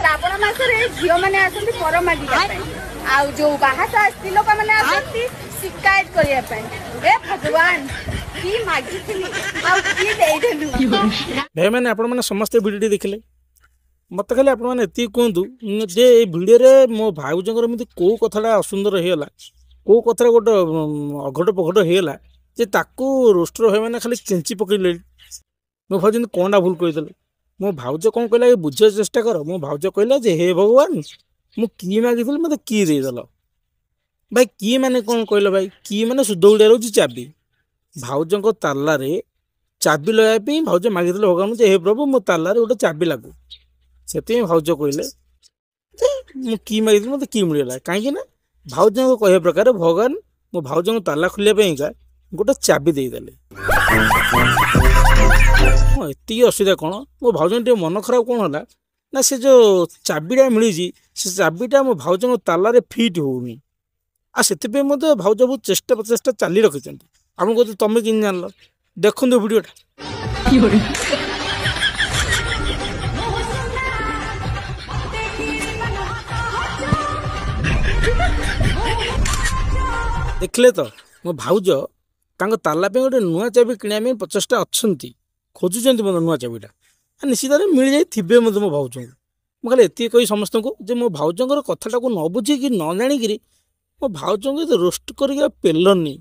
श्रावण मासरे झील मैंने आसती पर मागिया आउ जो बाहासा स्त्री लोक मैंने आसती शिकायत करने ए भगवान की मागी भाई मैंने आपण मैंने समस्ते भिडियो देखिले मत खाली आपण मैंने एति कहतु जे ए भिडियो मो भाउजर एमती कौ कथा असुंदर होगा कौ कथा गोटे अघट पघट होगा जे ताकू रोस्टर भाई मैंने खाली केंची पकड़े मो भाज कौन भूल कहीदे मो भाउज कौन कहला बुझे चेष्टा कर मो भाउज कहला जे हे भगवान मु की मागी मत की देदेल भाई की मैंने कौन कहल भाई की मैंने शुद्ध उड़िया रोज चाबी भाउज तालार चाबी लगाई भाउज मागिदे भगवान हे प्रभु मो तालार गोटे चाबी लागू से भाउज कहले मुझे मागिदी मत कि मिलला कहीं भाउज कह प्रकार भगवान मो भाउज ताला खोलिया गोटे चाबी देदेले एति असुविधा कौन मो भाउज मन खराब कौन है ना से जो चाबीटा मिली से चाबीटा मो भाउज तालार फिट होनी आ से भाउज बहुत चेष्टा प्रचेष्टा चली रखी आप कहते तुम कि जान देखु भिडियोटा देखले तो मो भाउज ताला गोटे नुआ चाबी किणा प्रचेषा अच्छा खोजुंट मत नुआ चाबीटा निश्चित मिल जाए थे मत मो भाउज मुझे खाली एति कही समस्त को जे मो भाउजर कथाटा को न बुझे कि न जाणिकी मो भाउज रोस्ट कर पेलनी।